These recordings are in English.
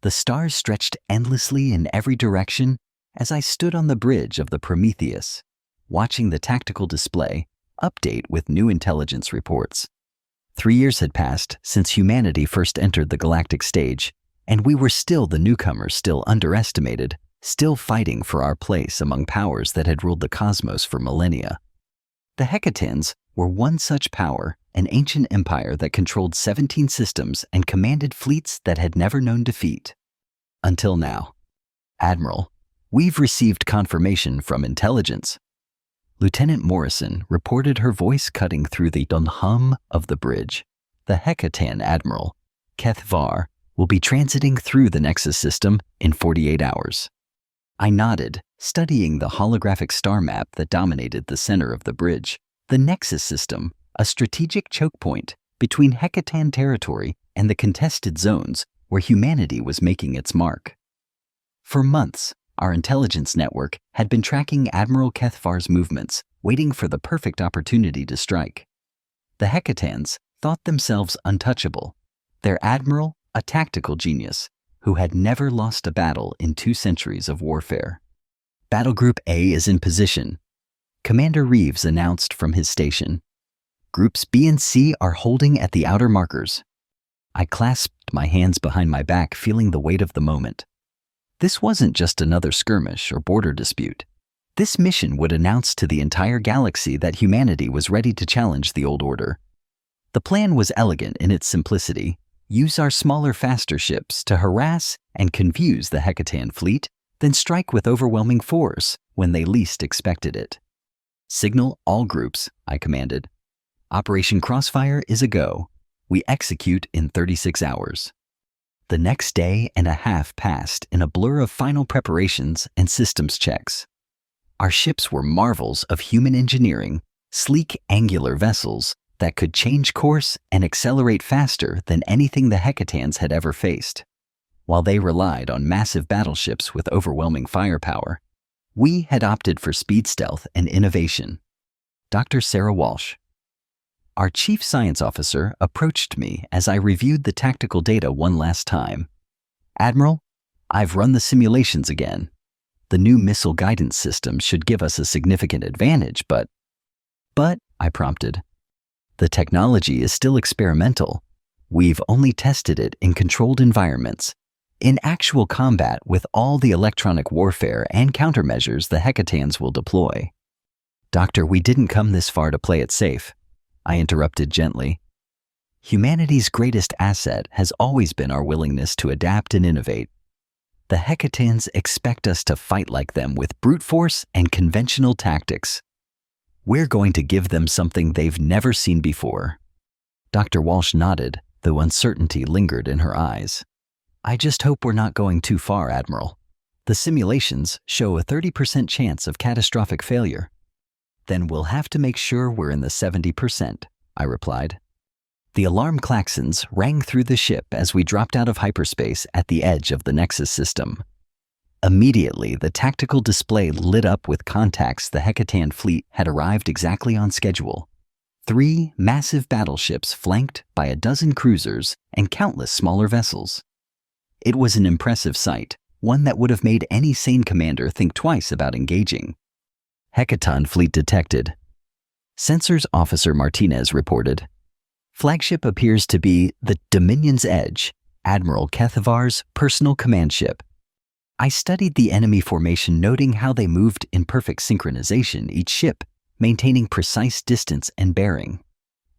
The stars stretched endlessly in every direction as I stood on the bridge of the Prometheus, watching the tactical display update with new intelligence reports. 3 years had passed since humanity first entered the galactic stage, and we were still the newcomers, still underestimated, still fighting for our place among powers that had ruled the cosmos for millennia. The Hecatans were one such power, an ancient empire that controlled 17 systems and commanded fleets that had never known defeat. Until now. Admiral, we've received confirmation from intelligence. Lieutenant Morrison reported, her voice cutting through the dun hum of the bridge. The Hecatan Admiral, Kethvar, will be transiting through the Nexus system in 48 hours. I nodded, studying the holographic star map that dominated the center of the bridge. The Nexus system, a strategic choke point between Hecatan territory and the contested zones where humanity was making its mark. For months, our intelligence network had been tracking Admiral Kethvar's movements, waiting for the perfect opportunity to strike. The Hecatans thought themselves untouchable, their admiral a tactical genius who had never lost a battle in 2 centuries of warfare. Battle Group A is in position, Commander Reeves announced from his station. Groups B and C are holding at the outer markers. I clasped my hands behind my back, feeling the weight of the moment. This wasn't just another skirmish or border dispute. This mission would announce to the entire galaxy that humanity was ready to challenge the old order. The plan was elegant in its simplicity. Use our smaller, faster ships to harass and confuse the Hecatan fleet, then strike with overwhelming force when they least expected it. Signal all groups, I commanded. Operation Crossfire is a go. We execute in 36 hours. The next day and a half passed in a blur of final preparations and systems checks. Our ships were marvels of human engineering, sleek, angular vessels that could change course and accelerate faster than anything the Hecatans had ever faced. While they relied on massive battleships with overwhelming firepower, we had opted for speed, stealth, and innovation. Dr. Sarah Walsh, our chief science officer, approached me as I reviewed the tactical data one last time. Admiral, I've run the simulations again. The new missile guidance system should give us a significant advantage, but, I prompted. The technology is still experimental. We've only tested it in controlled environments. In actual combat with all the electronic warfare and countermeasures the Hecatans will deploy. Doctor, we didn't come this far to play it safe, I interrupted gently. Humanity's greatest asset has always been our willingness to adapt and innovate. The Hecatans expect us to fight like them with brute force and conventional tactics. We're going to give them something they've never seen before. Dr. Walsh nodded, though uncertainty lingered in her eyes. I just hope we're not going too far, Admiral. The simulations show a 30% chance of catastrophic failure. Then we'll have to make sure we're in the 70%, I replied. The alarm klaxons rang through the ship as we dropped out of hyperspace at the edge of the Nexus system. Immediately, the tactical display lit up with contacts. The Hecatan fleet had arrived exactly on schedule. 3 massive battleships flanked by a dozen cruisers and countless smaller vessels. It was an impressive sight, one that would have made any sane commander think twice about engaging. Hecatan fleet detected. Sensors Officer Martinez reported. Flagship appears to be the Dominion's Edge, Admiral Kethvar's personal command ship. I studied the enemy formation, noting how they moved in perfect synchronization, each ship maintaining precise distance and bearing.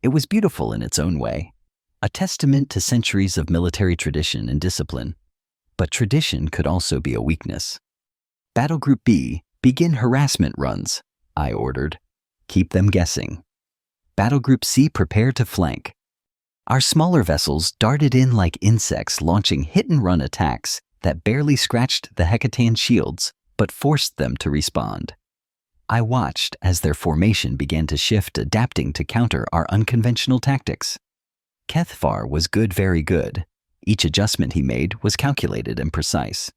It was beautiful in its own way, a testament to centuries of military tradition and discipline. But tradition could also be a weakness. Battle Group B, begin harassment runs, I ordered. Keep them guessing. Battle Group C, prepare to flank. Our smaller vessels darted in like insects, launching hit-and-run attacks that barely scratched the Hecatan shields, but forced them to respond. I watched as their formation began to shift, adapting to counter our unconventional tactics. Kethvar was good, very good. Each adjustment he made was calculated and precise.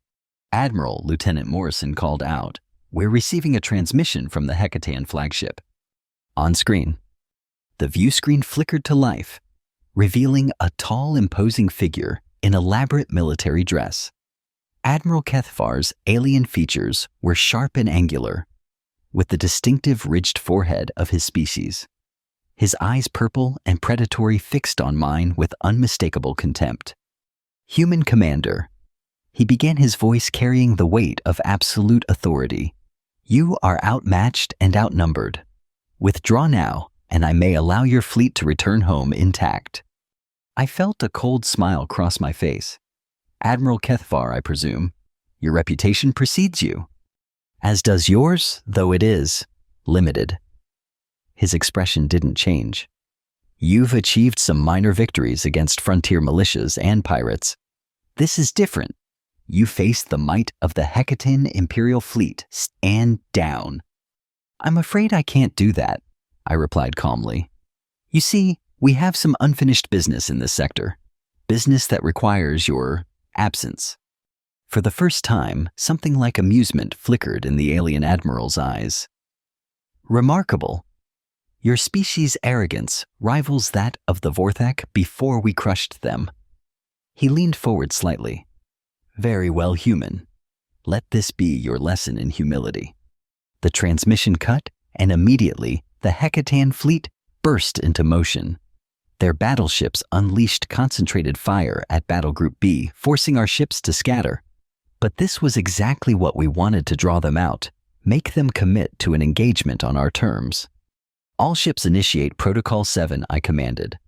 Admiral, Lieutenant Morrison called out, "We're receiving a transmission from the Hecatan flagship." On screen. The view screen flickered to life, revealing a tall, imposing figure in elaborate military dress. Admiral Kethvar's alien features were sharp and angular, with the distinctive ridged forehead of his species. His eyes purple and predatory, fixed on mine with unmistakable contempt. Human commander. He began, his voice carrying the weight of absolute authority. You are outmatched and outnumbered. Withdraw now, and I may allow your fleet to return home intact. I felt a cold smile cross my face. Admiral Kethvar, I presume. Your reputation precedes you. As does yours, though it is limited. His expression didn't change. You've achieved some minor victories against frontier militias and pirates. This is different. You face the might of the Hecatan Imperial Fleet, stand down. I'm afraid I can't do that, I replied calmly. You see, we have some unfinished business in this sector. Business that requires your absence. For the first time, something like amusement flickered in the alien admiral's eyes. Remarkable. Your species' arrogance rivals that of the Vorthak before we crushed them. He leaned forward slightly. Very well, human. Let this be your lesson in humility. The transmission cut, and immediately the Hecatan fleet burst into motion. Their battleships unleashed concentrated fire at Battle Group B, forcing our ships to scatter. But this was exactly what we wanted to draw them out, make them commit to an engagement on our terms. All ships initiate Protocol 7, I commanded.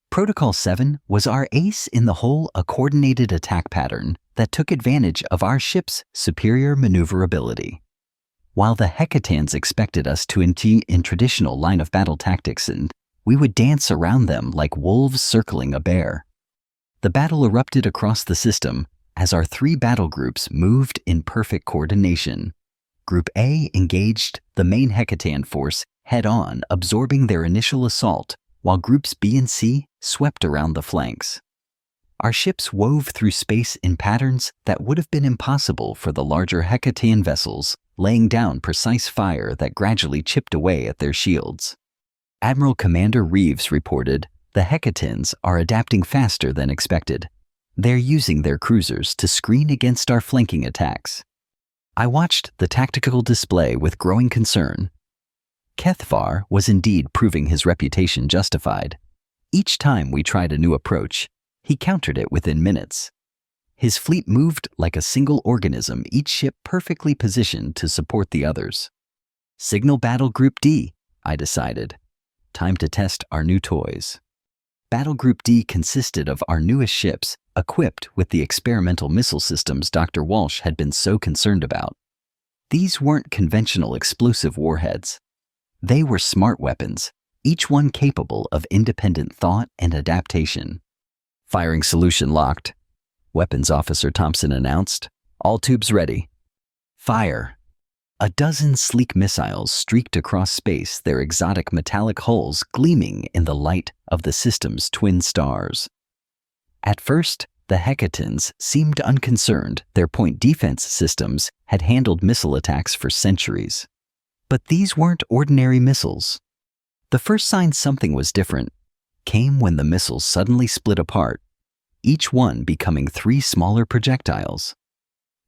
Protocol 7 was our ace in the hole, a coordinated attack pattern that took advantage of our ship's superior maneuverability. While the Hecatans expected us to engage in traditional line of battle tactics, and we would dance around them like wolves circling a bear. The battle erupted across the system as our three battle groups moved in perfect coordination. Group A engaged the main Hecatan force head-on, absorbing their initial assault, while Groups B and C swept around the flanks. Our ships wove through space in patterns that would have been impossible for the larger Hecatan vessels, laying down precise fire that gradually chipped away at their shields. Admiral Commander Reeves reported, the Hecatans are adapting faster than expected. They're using their cruisers to screen against our flanking attacks. I watched the tactical display with growing concern. Kethvar was indeed proving his reputation justified. Each time we tried a new approach, he countered it within minutes. His fleet moved like a single organism, each ship perfectly positioned to support the others. Signal Battle Group D, I decided. Time to test our new toys. Battle Group D consisted of our newest ships, equipped with the experimental missile systems Dr. Walsh had been so concerned about. These weren't conventional explosive warheads. They were smart weapons, each one capable of independent thought and adaptation. Firing solution locked, Weapons Officer Thompson announced. All tubes ready. Fire. A dozen sleek missiles streaked across space, their exotic metallic hulls gleaming in the light of the system's twin stars. At first, the Hecatans seemed unconcerned. Their point defense systems had handled missile attacks for centuries. But these weren't ordinary missiles. The first sign something was different came when the missiles suddenly split apart, each one becoming 3 smaller projectiles.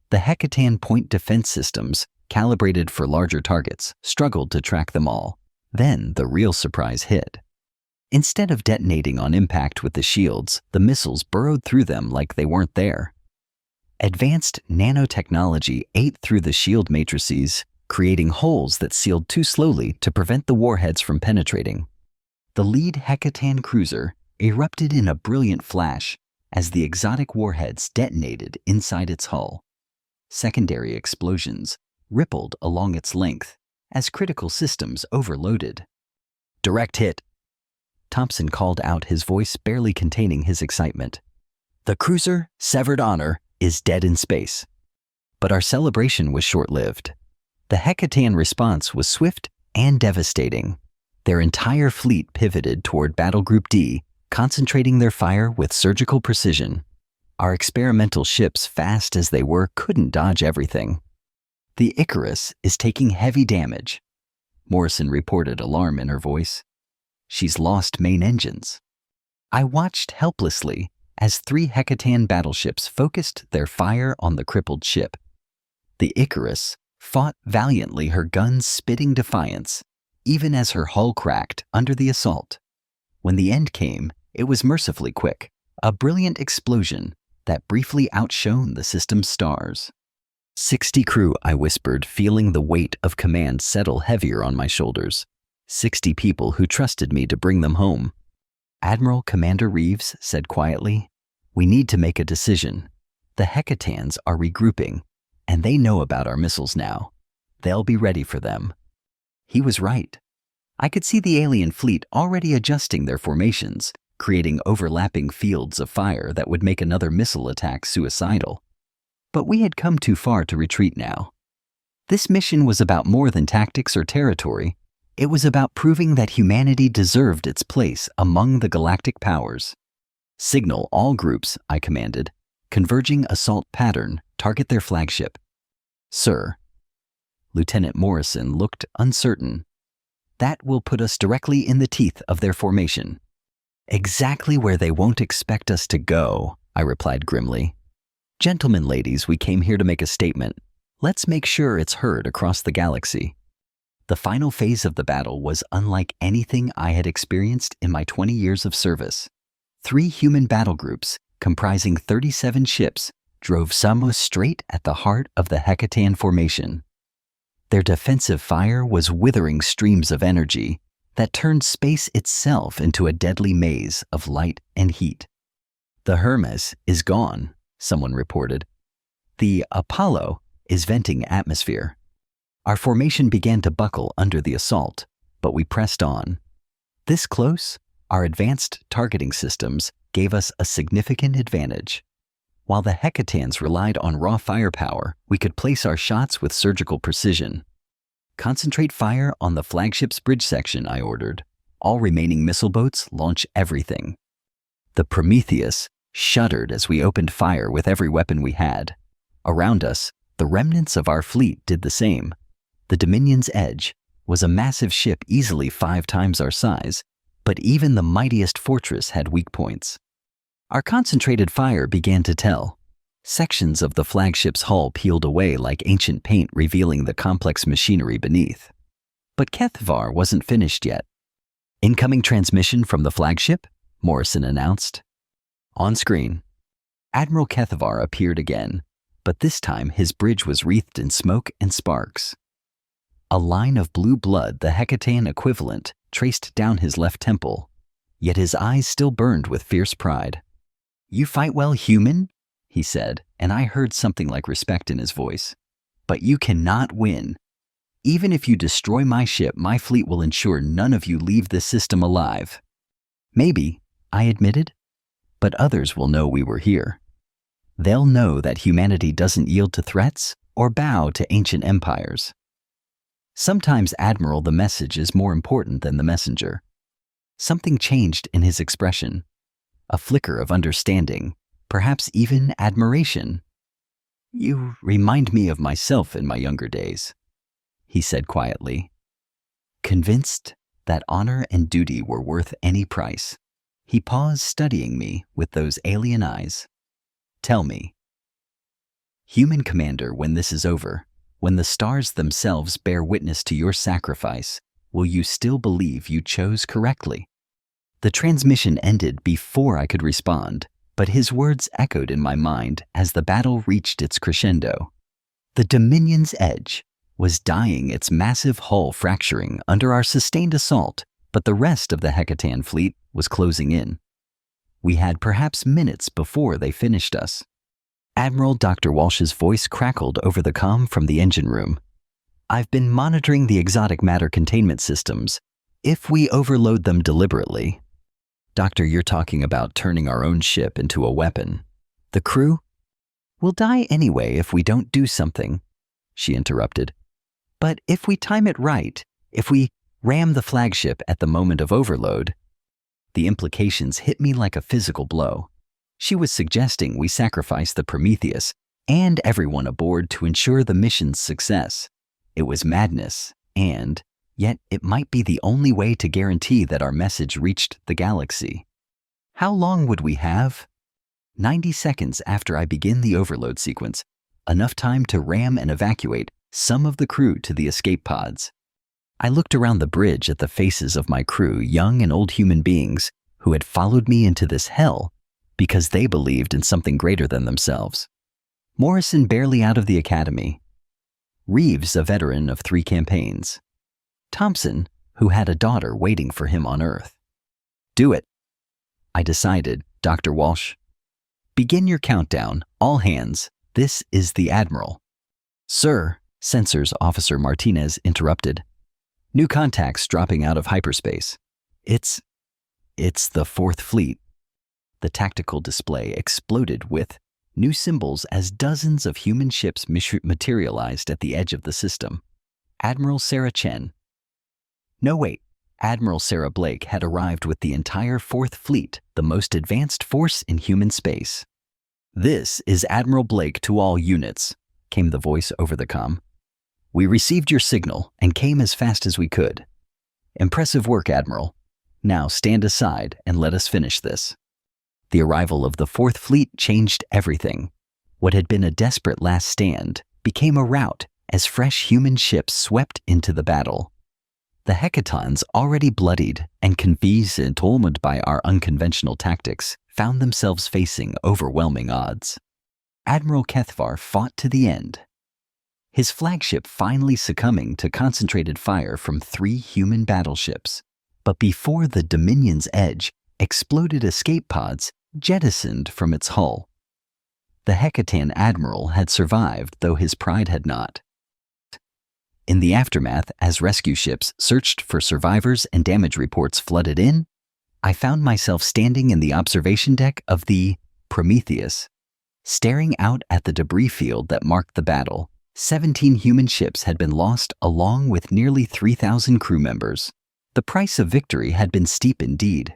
The Hecatan point defense systems, calibrated for larger targets, struggled to track them all. Then the real surprise hit. Instead of detonating on impact with the shields, the missiles burrowed through them like they weren't there. Advanced nanotechnology ate through the shield matrices, creating holes that sealed too slowly to prevent the warheads from penetrating. The lead Hecatan cruiser erupted in a brilliant flash as the exotic warheads detonated inside its hull. Secondary explosions rippled along its length as critical systems overloaded. Direct hit. Thompson called out, his voice barely containing his excitement. The cruiser, Severed Honor, is dead in space. But our celebration was short-lived. The Hecatan response was swift and devastating. Their entire fleet pivoted toward Battle Group D, concentrating their fire with surgical precision. Our experimental ships, fast as they were, couldn't dodge everything. The Icarus is taking heavy damage. Morrison reported, alarm in her voice. She's lost main engines. I watched helplessly as 3 Hecatan battleships focused their fire on the crippled ship. The Icarus fought valiantly, her guns spitting defiance, even as her hull cracked under the assault. When the end came, it was mercifully quick, a brilliant explosion that briefly outshone the system's stars. 60 crew, I whispered, feeling the weight of command settle heavier on my shoulders. 60 people who trusted me to bring them home. Admiral Commander Reeves said quietly, "We need to make a decision. The Hecatans are regrouping, and they know about our missiles now. They'll be ready for them." He was right. I could see the alien fleet already adjusting their formations, creating overlapping fields of fire that would make another missile attack suicidal. But we had come too far to retreat now. This mission was about more than tactics or territory. It was about proving that humanity deserved its place among the galactic powers. "Signal all groups," I commanded. "Converging assault pattern, target their flagship." "Sir." Lieutenant Morrison looked uncertain. "That will put us directly in the teeth of their formation." "Exactly where they won't expect us to go," I replied grimly. "Gentlemen, ladies, we came here to make a statement. Let's make sure it's heard across the galaxy." The final phase of the battle was unlike anything I had experienced in my 20 years of service. 3 human battle groups, comprising 37 ships, drove Samos straight at the heart of the Hecatan formation. Their defensive fire was withering streams of energy that turned space itself into a deadly maze of light and heat. "The Hermes is gone," someone reported. "The Apollo is venting atmosphere." Our formation began to buckle under the assault, but we pressed on. This close, our advanced targeting systems gave us a significant advantage. While the Hecatans relied on raw firepower, we could place our shots with surgical precision. "Concentrate fire on the flagship's bridge section," I ordered. "All remaining missile boats launch everything." The Prometheus shuddered as we opened fire with every weapon we had. Around us, the remnants of our fleet did the same. The Dominion's Edge was a massive ship easily 5 times our size, but even the mightiest fortress had weak points. Our concentrated fire began to tell. Sections of the flagship's hull peeled away like ancient paint, revealing the complex machinery beneath. But Ketvar wasn't finished yet. "Incoming transmission from the flagship," Morrison announced. On screen, Admiral Ketvar appeared again, but this time his bridge was wreathed in smoke and sparks. A line of blue blood, the Hecatan equivalent, traced down his left temple, yet his eyes still burned with fierce pride. "You fight well, human," he said, and I heard something like respect in his voice. "But you cannot win. Even if you destroy my ship, my fleet will ensure none of you leave this system alive." "Maybe," I admitted, "but others will know we were here. They'll know that humanity doesn't yield to threats or bow to ancient empires." Sometimes, Admiral, the message is more important than the messenger. Something changed in his expression. A flicker of understanding, perhaps even admiration. "You remind me of myself in my younger days," he said quietly. Convinced that honor and duty were worth any price, he paused, studying me with those alien eyes. "Tell me, human commander, when this is over, when the stars themselves bear witness to your sacrifice, will you still believe you chose correctly?" The transmission ended before I could respond, but his words echoed in my mind as the battle reached its crescendo. The Dominion's Edge was dying, its massive hull fracturing under our sustained assault, but the rest of the Hecatan fleet was closing in. We had perhaps minutes before they finished us. Admiral Dr. Walsh's voice crackled over the comm from the engine room. "I've been monitoring the exotic matter containment systems. If we overload them deliberately—" "Doctor, you're talking about turning our own ship into a weapon. The crew will die anyway if we don't do something," she interrupted. "But if we time it right, if we ram the flagship at the moment of overload—" The implications hit me like a physical blow. She was suggesting we sacrifice the Prometheus and everyone aboard to ensure the mission's success. It was madness, and yet it might be the only way to guarantee that our message reached the galaxy. How long would we have? 90 seconds after I begin the overload sequence, enough time to ram and evacuate some of the crew to the escape pods. I looked around the bridge at the faces of my crew, young and old human beings who had followed me into this hell because they believed in something greater than themselves. Morrison barely out of the academy. Reeves, a veteran of 3 campaigns. Thompson, who had a daughter waiting for him on Earth. Do it, I decided, Dr. Walsh. Begin your countdown, all hands. This is the Admiral. Sir, Sensors Officer Martinez interrupted. New contacts dropping out of hyperspace. It's the Fourth Fleet. The tactical display exploded with new symbols as dozens of human ships materialized at the edge of the system. Admiral Sarah Chen. No, wait. Admiral Sarah Blake had arrived with the entire Fourth Fleet, the most advanced force in human space. This is Admiral Blake to all units, came the voice over the comm. We received your signal and came as fast as we could. Impressive work, Admiral. Now stand aside and let us finish this. The arrival of the Fourth Fleet changed everything. What had been a desperate last stand became a rout as fresh human ships swept into the battle. The hecatons, already bloodied and confused and tormented by our unconventional tactics, found themselves facing overwhelming odds. Admiral Kethvar fought to the end, his flagship finally succumbing to concentrated fire from 3 human battleships. But before the Dominion's edge, exploded escape pods jettisoned from its hull. The Hecatan Admiral had survived, though his pride had not. In the aftermath, as rescue ships searched for survivors and damage reports flooded in, I found myself standing in the observation deck of the Prometheus, staring out at the debris field that marked the battle. 17 human ships had been lost, along with nearly 3,000 crew members. The price of victory had been steep indeed.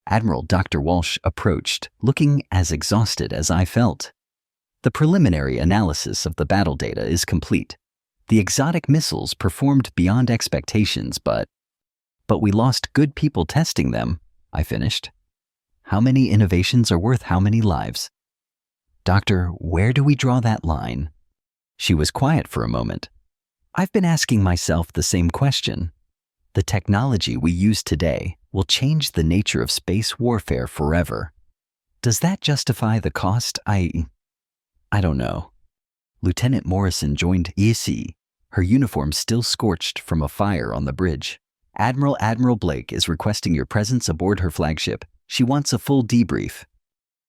Admiral Dr. Walsh approached, looking as exhausted as I felt. The preliminary analysis of the battle data is complete. The exotic missiles performed beyond expectations, but we lost good people testing them, I finished. How many innovations are worth how many lives? Doctor, where do we draw that line? She was quiet for a moment. I've been asking myself the same question. The technology we use today will change the nature of space warfare forever. Does that justify the cost? I don't know. Lieutenant Morrison joined EC, her uniform still scorched from a fire on the bridge. Admiral Blake is requesting your presence aboard her flagship. She wants a full debrief.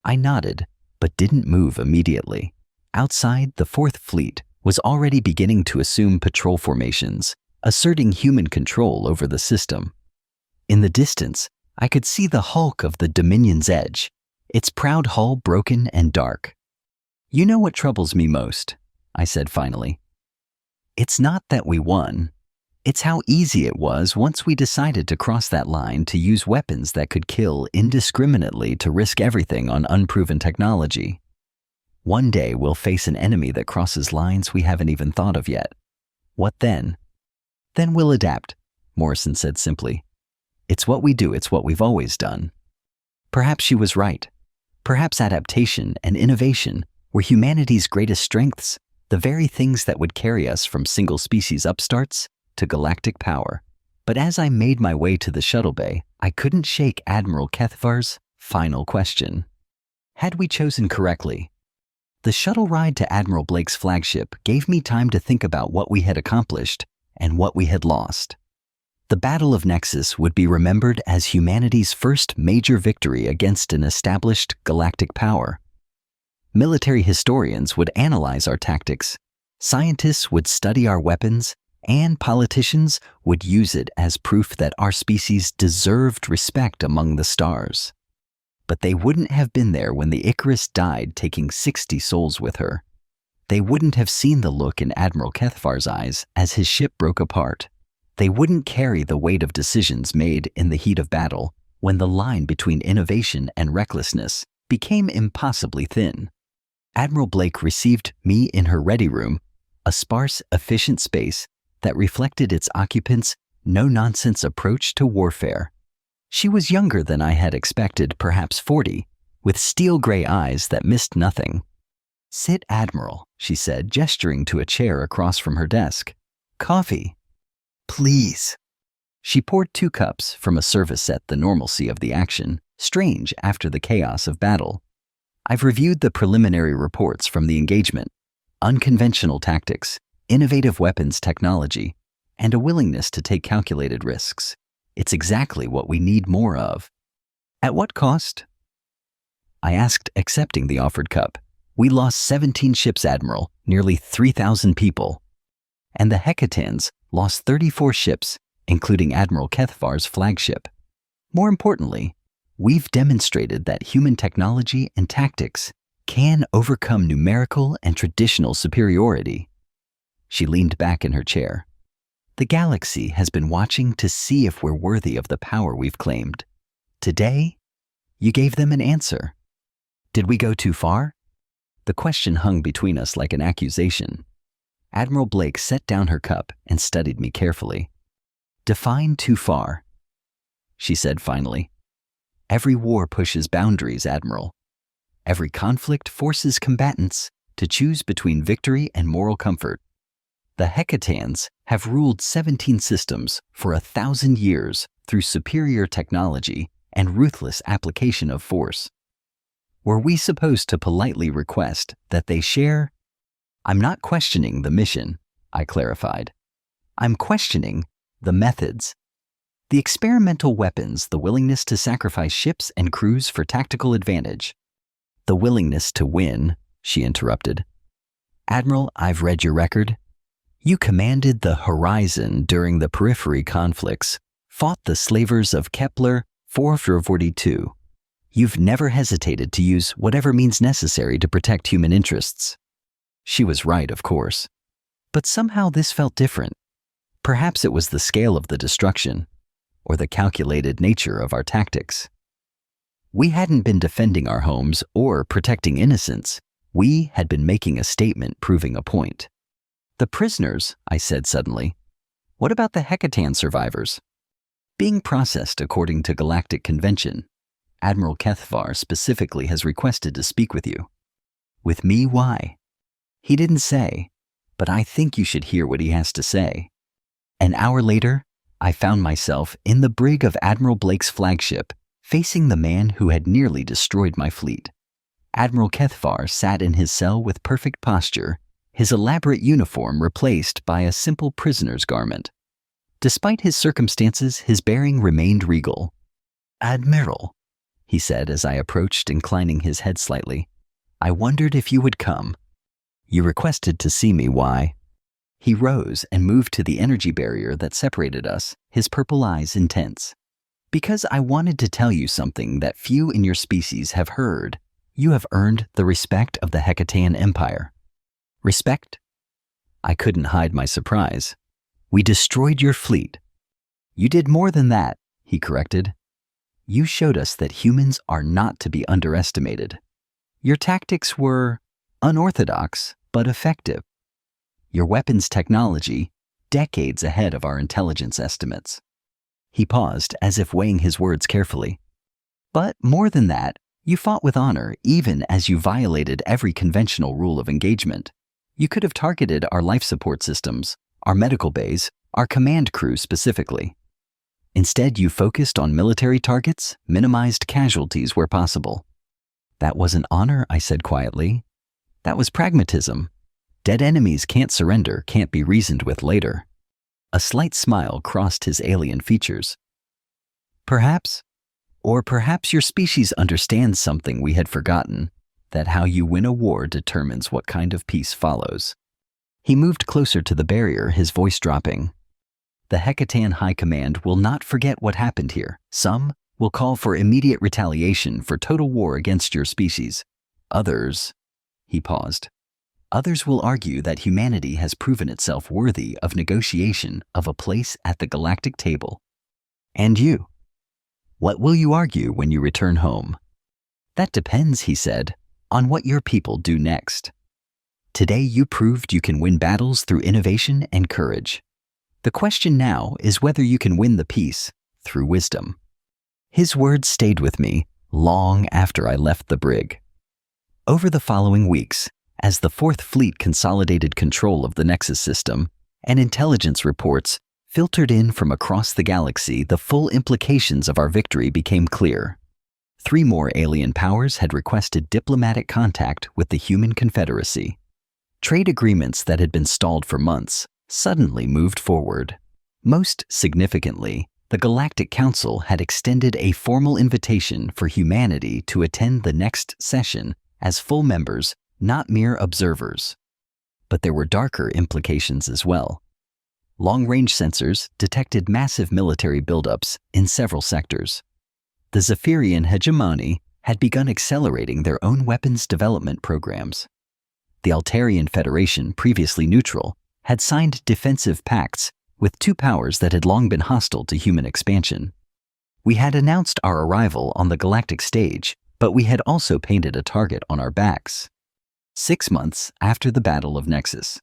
I nodded, but didn't move immediately. Outside, the Fourth Fleet was already beginning to assume patrol formations, asserting human control over the system. In the distance, I could see the hulk of the Dominion's edge, its proud hull broken and dark. You know what troubles me most, I said finally. It's not that we won. It's how easy it was once we decided to cross that line to use weapons that could kill indiscriminately to risk everything on unproven technology. One day we'll face an enemy that crosses lines we haven't even thought of yet. What then? Then we'll adapt, Morrison said simply. It's what we do, it's what we've always done. Perhaps she was right. Perhaps adaptation and innovation were humanity's greatest strengths, the very things that would carry us from single-species upstarts to galactic power. But as I made my way to the shuttle bay, I couldn't shake Admiral Kethvar's final question. Had we chosen correctly? The shuttle ride to Admiral Blake's flagship gave me time to think about what we had accomplished and what we had lost. The Battle of Nexus would be remembered as humanity's first major victory against an established galactic power. Military historians would analyze our tactics, scientists would study our weapons, and politicians would use it as proof that our species deserved respect among the stars. But they wouldn't have been there when the Icarus died, taking 60 souls with her. They wouldn't have seen the look in Admiral Kethvar's eyes as his ship broke apart. They wouldn't carry the weight of decisions made in the heat of battle when the line between innovation and recklessness became impossibly thin. Admiral Blake received me in her ready room, a sparse, efficient space that reflected its occupants' no-nonsense approach to warfare. She was younger than I had expected, perhaps 40, with steel-gray eyes that missed nothing. "Sit, Admiral," she said, gesturing to a chair across from her desk. "Coffee." "Please." She poured 2 cups from a service set, the normalcy of the action, strange after the chaos of battle. "I've reviewed the preliminary reports from the engagement. Unconventional tactics, innovative weapons technology, and a willingness to take calculated risks. It's exactly what we need more of." "At what cost?" I asked, accepting the offered cup. "We lost 17 ships, Admiral, nearly 3,000 people. And the Hecatans lost 34 ships, including Admiral Kethvar's flagship. More importantly, we've demonstrated that human technology and tactics can overcome numerical and traditional superiority." She leaned back in her chair. "The galaxy has been watching to see if we're worthy of the power we've claimed. Today, you gave them an answer. Did we go too far?" The question hung between us like an accusation. Admiral Blake set down her cup and studied me carefully. "Define too far," she said finally. "Every war pushes boundaries, Admiral. Every conflict forces combatants to choose between victory and moral comfort. The Hecatans have ruled 17 systems for 1,000 years through superior technology and ruthless application of force. Were we supposed to politely request that they share?" "I'm not questioning the mission," I clarified. "I'm questioning the methods. The experimental weapons, the willingness to sacrifice ships and crews for tactical advantage." "The willingness to win," she interrupted. "Admiral, I've read your record. You commanded the Horizon during the Periphery conflicts, fought the slavers of Kepler 442. You've never hesitated to use whatever means necessary to protect human interests." She was right, of course. But somehow this felt different. Perhaps it was the scale of the destruction, or the calculated nature of our tactics. We hadn't been defending our homes or protecting innocents. We had been making a statement proving a point. "The prisoners," I said suddenly. "What about the Hecatan survivors?" "Being processed according to galactic convention. Admiral Kethvar specifically has requested to speak with you." "With me? Why?" "He didn't say, but I think you should hear what he has to say." An hour later, I found myself in the brig of Admiral Blake's flagship, facing the man who had nearly destroyed my fleet. Admiral Kethvar sat in his cell with perfect posture, his elaborate uniform replaced by a simple prisoner's garment. Despite his circumstances, his bearing remained regal. "Admiral," he said as I approached, inclining his head slightly, "I wondered if you would come. You requested to see me. Why?" He rose and moved to the energy barrier that separated us, his purple eyes intense. "Because I wanted to tell you something that few in your species have heard. You have earned the respect of the Hecatan Empire." "Respect?" I couldn't hide my surprise. "We destroyed your fleet." "You did more than that," he corrected. "You showed us that humans are not to be underestimated. Your tactics were unorthodox but effective. Your weapons technology, decades ahead of our intelligence estimates." He paused, as if weighing his words carefully. "But more than that, you fought with honor even as you violated every conventional rule of engagement. You could have targeted our life support systems, our medical bays, our command crew specifically. Instead, you focused on military targets, minimized casualties where possible." "That wasn't honor," I said quietly. "That was pragmatism. Dead enemies can't surrender, can't be reasoned with later." A slight smile crossed his alien features. "Perhaps. Or perhaps your species understands something we had forgotten, that how you win a war determines what kind of peace follows." He moved closer to the barrier, his voice dropping. "The Hecatan High Command will not forget what happened here. Some will call for immediate retaliation for total war against your species. Others," he paused, "others will argue that humanity has proven itself worthy of negotiation of a place at the galactic table. And you? What will you argue when you return home?" "That depends," he said, "on what your people do next. Today you proved you can win battles through innovation and courage. The question now is whether you can win the peace through wisdom." His words stayed with me, long after I left the brig. Over the following weeks, as the Fourth Fleet consolidated control of the Nexus system, and intelligence reports filtered in from across the galaxy, the full implications of our victory became clear. 3 more alien powers had requested diplomatic contact with the Human Confederacy. Trade agreements that had been stalled for months suddenly moved forward. Most significantly, the Galactic Council had extended a formal invitation for humanity to attend the next session as full members, not mere observers. But there were darker implications as well. Long-range sensors detected massive military buildups in several sectors. The Zephyrian hegemony had begun accelerating their own weapons development programs. The Altarian Federation, previously neutral, had signed defensive pacts with 2 powers that had long been hostile to human expansion. We had announced our arrival on the galactic stage, but we had also painted a target on our backs. 6 months after the Battle of Nexus,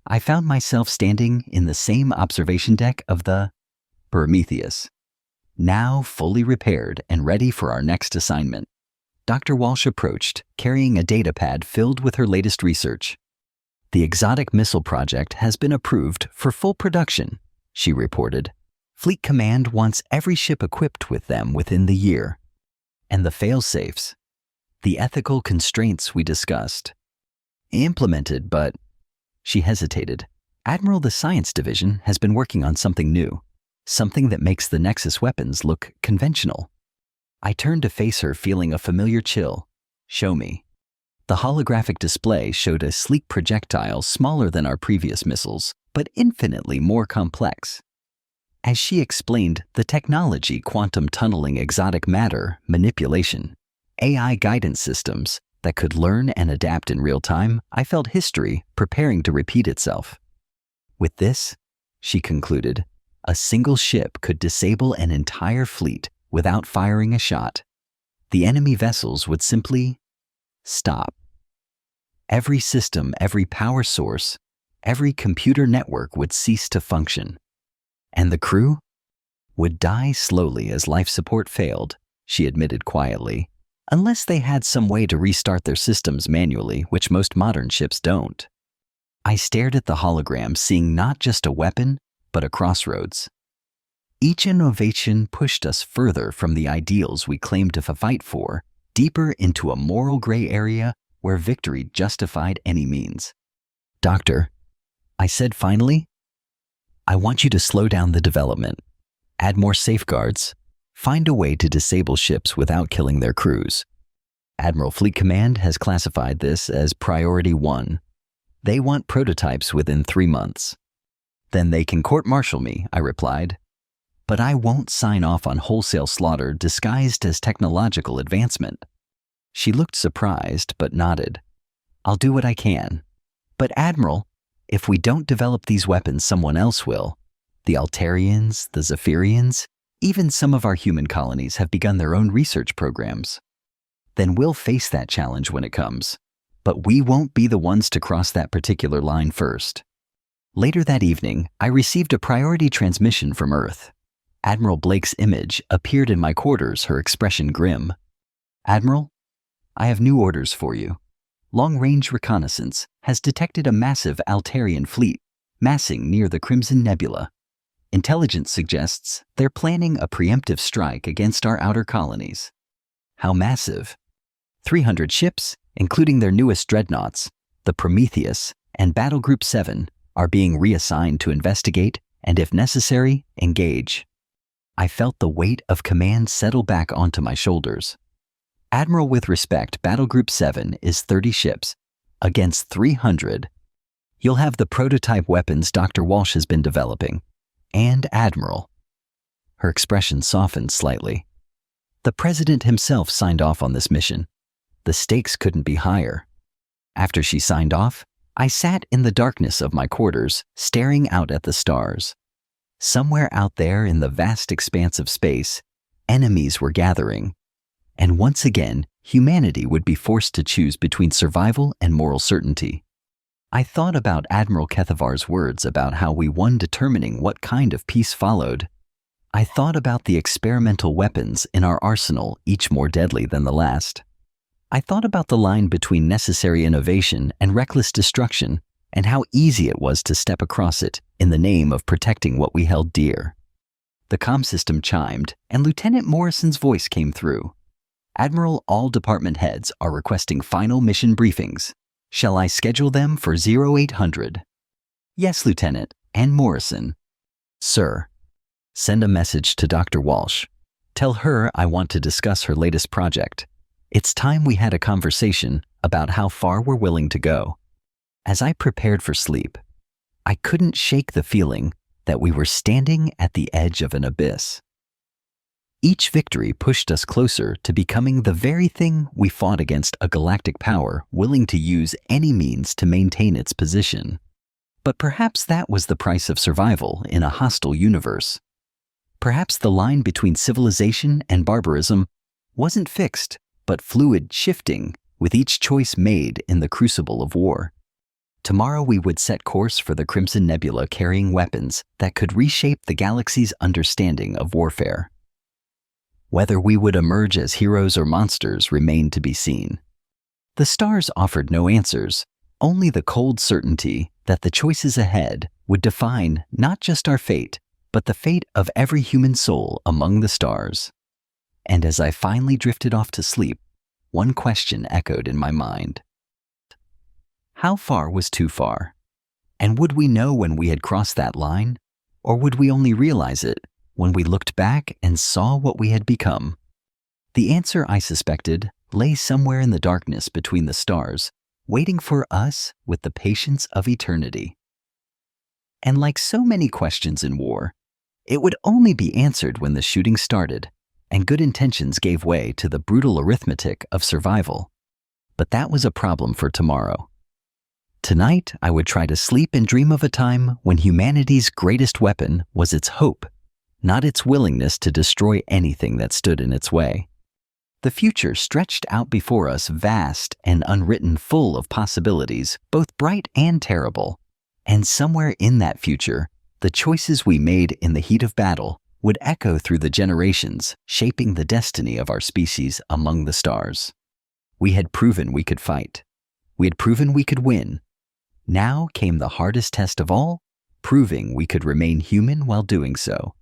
I found myself standing in the same observation deck of the Prometheus, now fully repaired and ready for our next assignment. Dr. Walsh approached, carrying a data pad filled with her latest research. "The exotic missile project has been approved for full production," she reported. "Fleet Command wants every ship equipped with them within the year. And the fail-safes, the ethical constraints we discussed, implemented, but..." She hesitated. "Admiral, the Science Division has been working on something new. Something that makes the Nexus weapons look conventional." I turned to face her, feeling a familiar chill. "Show me." The holographic display showed a sleek projectile smaller than our previous missiles, but infinitely more complex. As she explained the technology, quantum tunneling, exotic matter manipulation, AI guidance systems that could learn and adapt in real time, I felt history preparing to repeat itself. "With this," she concluded, "a single ship could disable an entire fleet without firing a shot. The enemy vessels would simply stop. Every system, every power source, every computer network would cease to function. And the crew would die slowly as life support failed," she admitted quietly, "unless they had some way to restart their systems manually, which most modern ships don't." I stared at the hologram, seeing not just a weapon, but a crossroads. Each innovation pushed us further from the ideals we claimed to fight for, deeper into a moral gray area where victory justified any means. "Doctor," I said finally, "I want you to slow down the development, add more safeguards, find a way to disable ships without killing their crews. Admiral Fleet Command has classified this as Priority 1. They want prototypes within 3 months. Then they can court-martial me," I replied. "But I won't sign off on wholesale slaughter disguised as technological advancement." She looked surprised, but nodded. "I'll do what I can. But Admiral, if we don't develop these weapons, someone else will. The Altarians, the Zephyrians, even some of our human colonies have begun their own research programs. Then we'll face that challenge when it comes. But we won't be the ones to cross that particular line first." Later that evening, I received a priority transmission from Earth. Admiral Blake's image appeared in my quarters, her expression grim. "Admiral, I have new orders for you. Long-range reconnaissance has detected a massive Altarian fleet massing near the Crimson Nebula. Intelligence suggests they're planning a preemptive strike against our outer colonies." "How massive?" 300 ships, including their newest dreadnoughts, the Prometheus and Battle Group 7, are being reassigned to investigate and, if necessary, engage. I felt the weight of command settle back onto my shoulders. "Admiral, with respect, Battle Group 7 is 30 ships against 300. You'll have the prototype weapons Dr. Walsh has been developing. And Admiral," her expression softened slightly, "the President himself signed off on this mission. The stakes couldn't be higher." After she signed off, I sat in the darkness of my quarters, staring out at the stars. Somewhere out there in the vast expanse of space, enemies were gathering. And once again, humanity would be forced to choose between survival and moral certainty. I thought about Admiral Kethavar's words about how we won determining what kind of peace followed. I thought about the experimental weapons in our arsenal, each more deadly than the last. I thought about the line between necessary innovation and reckless destruction, and how easy it was to step across it in the name of protecting what we held dear. The comm system chimed, and Lieutenant Morrison's voice came through. Admiral, all department heads are requesting final mission briefings. Shall I schedule them for 0800? Yes, Lieutenant, and Morrison. Sir. Send a message to Dr. Walsh. Tell her I want to discuss her latest project. It's time we had a conversation about how far we're willing to go. As I prepared for sleep, I couldn't shake the feeling that we were standing at the edge of an abyss. Each victory pushed us closer to becoming the very thing we fought against, a galactic power willing to use any means to maintain its position. But perhaps that was the price of survival in a hostile universe. Perhaps the line between civilization and barbarism wasn't fixed, but fluid, shifting with each choice made in the crucible of war. Tomorrow we would set course for the Crimson Nebula, carrying weapons that could reshape the galaxy's understanding of warfare. Whether we would emerge as heroes or monsters remained to be seen. The stars offered no answers, only the cold certainty that the choices ahead would define not just our fate, but the fate of every human soul among the stars. And as I finally drifted off to sleep, one question echoed in my mind. How far was too far? And would we know when we had crossed that line? Or would we only realize it when we looked back and saw what we had become? The answer, I suspected, lay somewhere in the darkness between the stars, waiting for us with the patience of eternity. And like so many questions in war, it would only be answered when the shooting started, and good intentions gave way to the brutal arithmetic of survival. But that was a problem for tomorrow. Tonight, I would try to sleep and dream of a time when humanity's greatest weapon was its hope, not its willingness to destroy anything that stood in its way. The future stretched out before us, vast and unwritten, full of possibilities, both bright and terrible. And somewhere in that future, the choices we made in the heat of battle would echo through the generations, shaping the destiny of our species among the stars. We had proven we could fight. We had proven we could win. Now came the hardest test of all, proving we could remain human while doing so.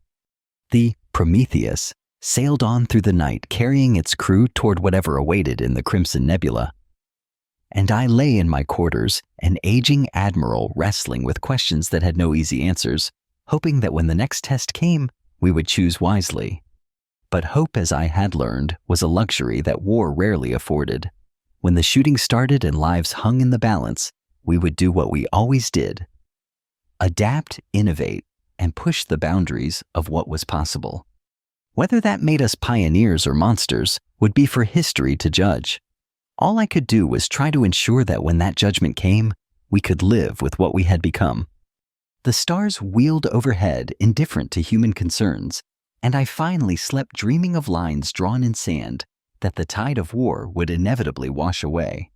The Prometheus sailed on through the night, carrying its crew toward whatever awaited in the Crimson Nebula. And I lay in my quarters, an aging admiral wrestling with questions that had no easy answers, hoping that when the next test came, we would choose wisely. But hope, as I had learned, was a luxury that war rarely afforded. When the shooting started and lives hung in the balance, we would do what we always did: adapt, innovate, and push the boundaries of what was possible. Whether that made us pioneers or monsters would be for history to judge. All I could do was try to ensure that when that judgment came, we could live with what we had become. The stars wheeled overhead, indifferent to human concerns, and I finally slept dreaming of lines drawn in sand that the tide of war would inevitably wash away.